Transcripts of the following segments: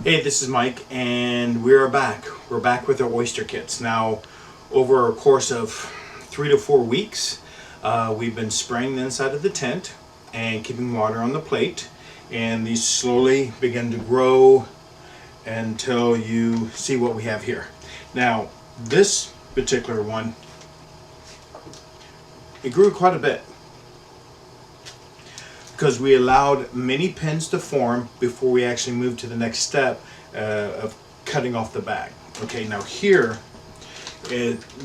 Hey, this is Mike, and we're back. We're back with our oyster kits. Now, over a course of 3 to 4 weeks, we've been spraying the inside of the tent and keeping water on the plate. And these slowly begin to grow until you see what we have here. Now, this particular one, it grew quite a bit because we allowed many pins to form before we actually moved to the next step of cutting off the bag. Okay, now here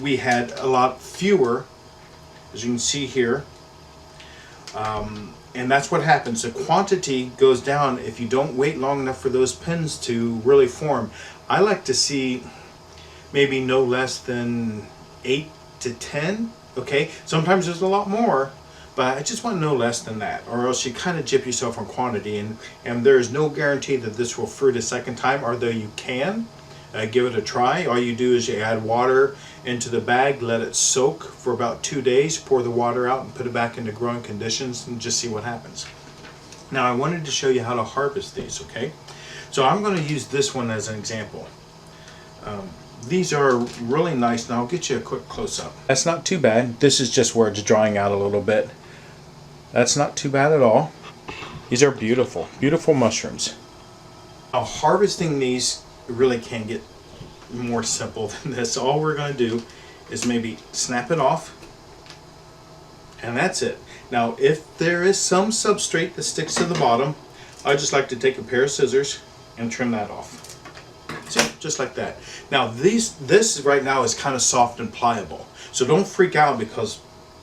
we had a lot fewer, as you can see here, and that's what happens. The quantity goes down if you don't wait long enough for those pins to really form. I like to see maybe no less than 8 to 10. Okay, sometimes there's a lot more, but I just want no less than that, or else you kind of gyp yourself on quantity, and there is no guarantee that this will fruit a second time, although you can give it a try. All you do is you add water into the bag, let it soak for about 2 days, pour the water out and put it back into growing conditions and just see what happens. Now I wanted to show you how to harvest these, okay? So I'm going to use this one as an example. These are really nice, and I'll get you a quick close-up. That's not too bad. This is just where it's drying out a little bit. That's not too bad at all. These are beautiful, beautiful mushrooms. Now, harvesting these really can get more simple than this. All we're going to do is maybe snap it off, and that's it. Now, if there is some substrate that sticks to the bottom, I just like to take a pair of scissors and trim that off. See, just like that. Now, this right now is kind of soft and pliable, so don't freak out because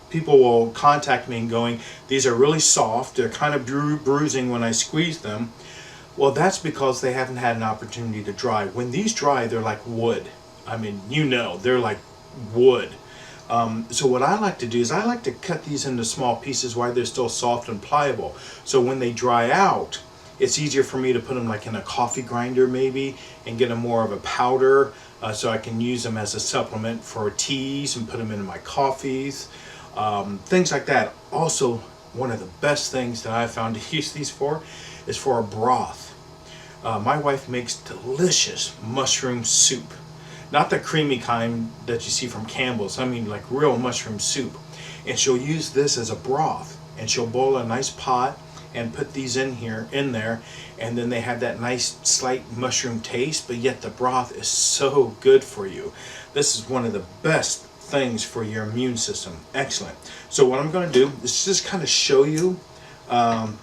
people will contact me and going, these are really soft, they're kind of bruising when I squeeze them. Well, that's because they haven't had an opportunity to dry. When these dry, they're like wood. I mean, you know, they're like wood. So what I like to do is I like to cut these into small pieces while they're still soft and pliable. So when they dry out, it's easier for me to put them like in a coffee grinder maybe and get them more of a powder, so I can use them as a supplement for teas and put them in my coffees, things like that. Also, one of the best things that I found to use these for is for a broth. My wife makes delicious mushroom soup. Not the creamy kind that you see from Campbell's, I mean like real mushroom soup. And she'll use this as a broth, and she'll boil a nice pot and put these in there, and then they have that nice slight mushroom taste, but yet the broth is so good for you. This is one of the best things for your immune system. Excellent. So what I'm going to do is just kind of show you kind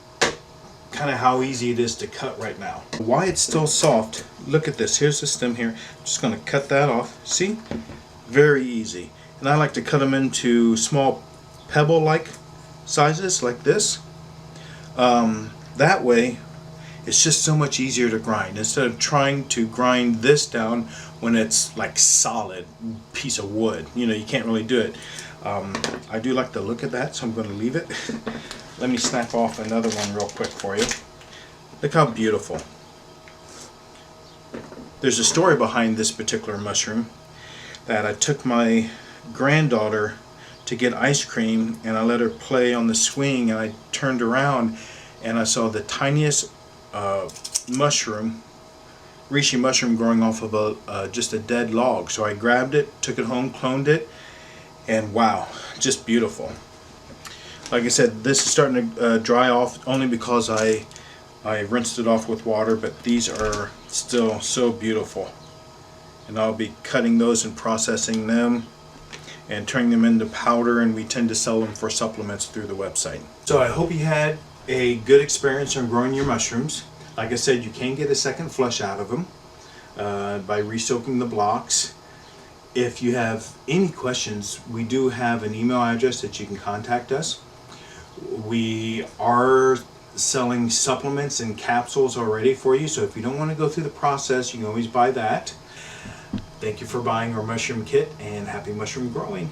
of how easy it is to cut right now. Why it's still soft, look at this. Here's the stem here. I'm just going to cut that off. See? Very easy. And I like to cut them into small pebble-like sizes like this. That way it's just so much easier to grind instead of trying to grind this down when it's like solid piece of wood. You know, you can't really do it. I do like the look of that, so I'm going to leave it. Let me snap off another one real quick for you. Look how beautiful. There's a story behind this particular mushroom, that I took my granddaughter to get ice cream and I let her play on the swing, and I turned around and I saw the tiniest mushroom, Reishi mushroom, growing off of just a dead log. So I grabbed it, took it home, cloned it, and wow, just beautiful. Like I said, this is starting to dry off only because I rinsed it off with water, but these are still so beautiful. And I'll be cutting those and processing them and turning them into powder, and we tend to sell them for supplements through the website. So I hope you had a good experience on growing your mushrooms. Like I said, you can get a second flush out of them by re-soaking the blocks. If you have any questions, we do have an email address that you can contact us. We are selling supplements and capsules already for you, so if you don't want to go through the process, you can always buy that. Thank you for buying our mushroom kit, and happy mushroom growing.